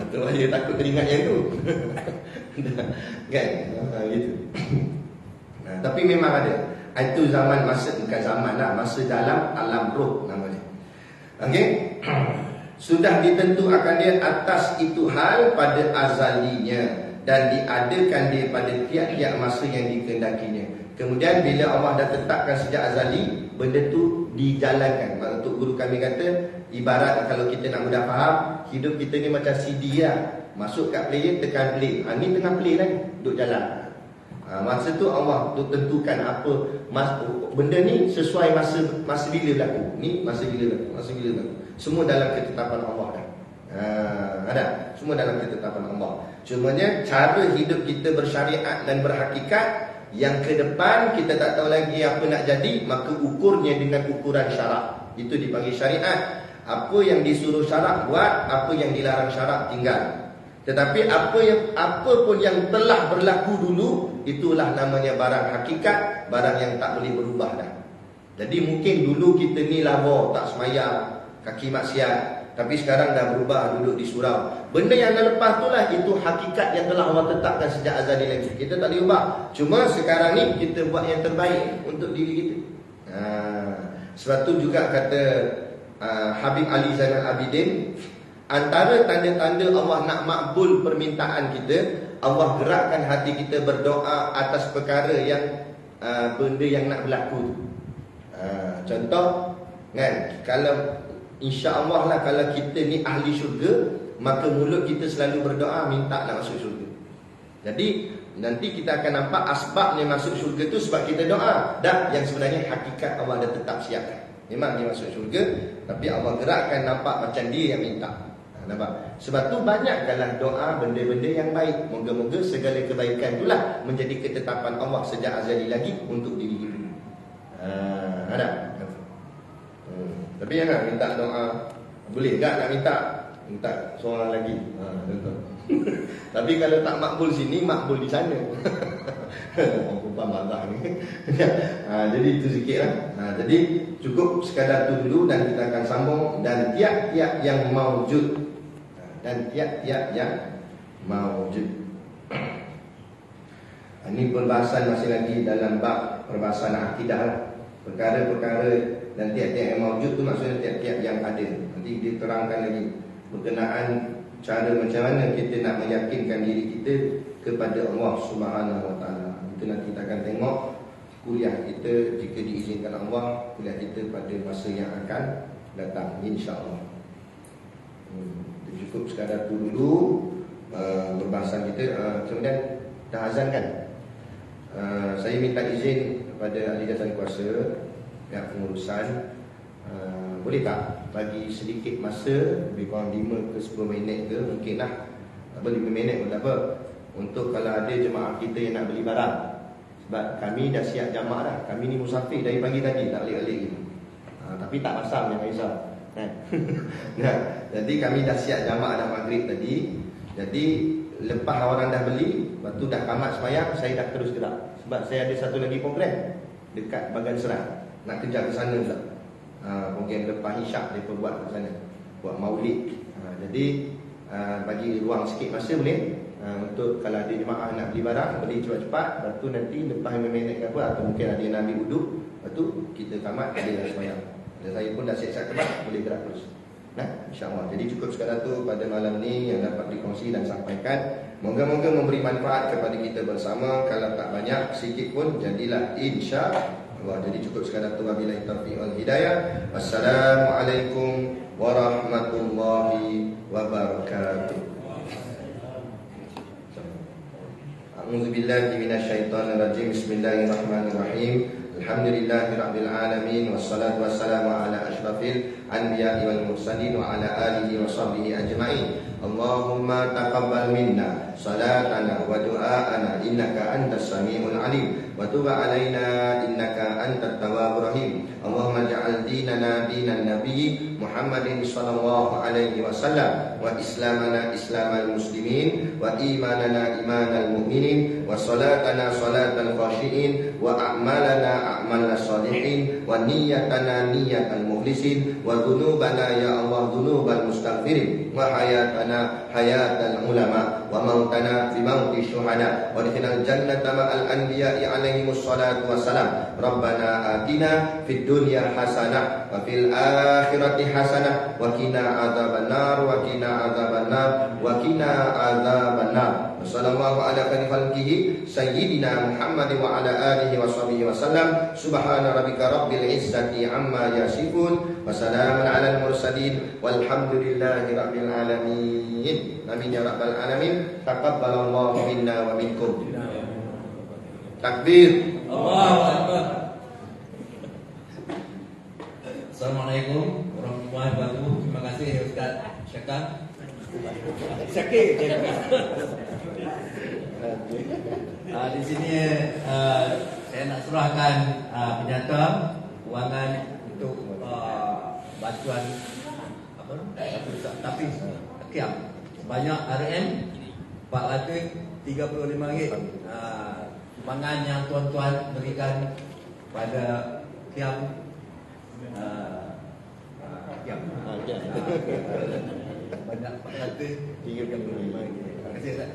Tu bahaya, takut teringat yang tu. Kan? Gitu. Tapi memang ada. Itu zaman, masa bukan zaman lah, masa dalam alam roh namanya. Okey. Sudah ditentu akan dia atas itu hal pada azalinya, dan diadakan dia pada tiap-tiap masa yang dikehendakinya. Kemudian bila Allah dah tetapkan sejak azali, benda tu dijalankan. Untuk guru kami kata, ibarat kalau kita nak mudah faham, hidup kita ni macam CD lah. Masuk kat player, tekan play. Ni tengah play lah, duduk jalan. Masa tu Allah tentukan apa benda ni sesuai masa bila berlaku. Ni masa bila berlaku. Semua dalam ketetapan Allah kan. Ada. Semua dalam ketetapan Allah. Cumanya cara hidup kita bersyariat dan berhakikat, yang ke depan kita tak tahu lagi apa nak jadi, maka ukurnya dengan ukuran syarak. Itu dipanggil syariat. Apa yang disuruh syarak buat, apa yang dilarang syarak tinggal. Tetapi apa pun yang telah berlaku dulu, itulah namanya barang hakikat, barang yang tak boleh berubah dah. Jadi mungkin dulu kita ni lama tak semayang, kaki maksiat, tapi sekarang dah berubah, duduk di surau. Benda yang dah lepas tu lah, itu hakikat yang telah Allah tetapkan sejak azali lagi. Kita tak boleh ubah. Cuma sekarang ni kita buat yang terbaik untuk diri kita. Sebab tu juga kata Habib Ali Zainal Abidin, antara tanda-tanda Allah nak makbul permintaan kita, Allah gerakkan hati kita berdoa atas perkara yang benda yang nak berlaku. Contoh kan, kalau insya-Allah lah, kalau kita ni ahli syurga, maka mulut kita selalu berdoa minta nak masuk syurga. Jadi nanti kita akan nampak asbabnya masuk syurga tu sebab kita doa. Dan yang sebenarnya hakikat Allah dah tetap siapkan. Memang dia masuk syurga, tapi Allah gerakkan nampak macam dia yang minta. Nampak? Sebab tu banyakkanlah doa benda-benda yang baik. Moga-moga segala kebaikan itulah menjadi ketetapan Allah sejak azali lagi untuk diri kita. Ada? Tapi jangan minta doa. Boleh tak nak minta seorang lagi. Tapi kalau tak makbul sini, makbul di sana. Orang marah ni. Jadi itu sikit lah. Jadi cukup sekadar tu dulu, dan kita akan sambung. Dan tiap-tiap yang maujud, ini perbahasan masih lagi dalam bab perbahasan akidah. Perkara-perkara dan tiap-tiap yang maujud tu maksudnya tiap-tiap yang ada. Nanti diterangkan lagi berkenaan cara macam mana kita nak meyakinkan diri kita kepada Allah Subhanahu Wa Taala. Itu nanti kita akan tengok kuliah kita, jika diizinkan Allah, kuliah kita pada masa yang akan datang, insya-Allah. Cukup sekadar tu dulu perbahasan kita. Kemudian dah azan kan? Saya minta izin kepada ahli jawatan kuasa, pihak pengurusan, boleh tak bagi sedikit masa, lebih kurang 5 ke 10 minit ke, mungkin lah, tak boleh 5 minit pun tak apa, untuk kalau ada jemaah kita yang nak beli barang. Sebab kami dah siap jamaah dah. Kami ni musafir dari pagi tadi, tak balik-balik gitu. Tapi tak pasang, jangan risau kan? Jadi kami dah siap jamaah dah maghrib tadi. Jadi lepas orang dah beli, lepas tu dah tamat sembahyang, saya dah terus gerak. Sebab saya ada satu lagi program dekat Bagan Serang, nak kejar ke sana pula. Program lepas isyak dia buat ke sana, buat maulid. Jadi bagi ruang sikit masa boleh, untuk kalau ada jemaah nak beli barang, boleh cepat-cepat. Lepas tu nanti lepas 5 minit ke apa, atau mungkin ada yang nak ambil wuduk, lepas tu kita tamat, ada dah sembahyang. Dan saya pun dah siap-siap kemat, boleh gerak terus. InsyaAllah. Jadi cukup sekadar tu pada malam ni yang dapat dikongsi dan sampaikan. Moga-moga memberi manfaat kepada kita bersama. Kalau tak banyak, sikit pun jadilah, insya-Allah. Jadi cukup sekadar tu. Wabillahi taufiq wal hidayah. Wassalamualaikum warahmatullahi wabarakatuh. A'udzubillahi minasyaitonirrajim. Bismillahirrahmanirrahim. Alhamdulillahirabbil alamin wassalatu wassalamu ala asyrafil anbiya'i wal mursalin wa ala alihi wa sahbihi ajma'in. Allahumma taqabbal minna salatana wa du'aana innaka antas samiul alim wa tub alaina innaka antat tawwabur rahim. Allahumma ja'al dinana dinan nabiy Muhammadin sallallahu alaihi wasallam wa islamana islamal muslimin wa imanana imanal mu'minin wa salatana salatal khashiin wa a'malana a'mal salihin wa niyyatana niyyatal mukhlisin wa dhunubana ya Allah dhunubal mustaghfirin wa hayatana hayatal ulama wa mautana fi mauti syuhada wa adkhilnal jannata ma'al anbiya'i alaihimus salatu wassalam. Rabbana atina fid dunya hasanah wa fil akhirati hasanah wa qina adzabannar wa qina adzabannar wa qina adzabannar. Wassallallahu ala khairi khalqihi sayyidina Muhammad wa ala alihi wa sahbihi wasallam. Subhana rabbika rabbil izzati amma yasifun wa salamun alal mursalin walhamdulillahi rabbil alamin. Amin ya rabbal alamin. Taqabbalallahu minna wa minkum. Takbir. Allahu akbar. Assalamualaikum warahmatullahi wabarakatuh. Terima kasih Ustaz Syakir. Di sini saya nak serahkan penyata kewangan untuk bantuan apa? Tapi Kiam sebanyak RM RM435. Sumbangan yang tuan-tuan berikan pada Kiam banyak RM435. Terima kasih Ustaz.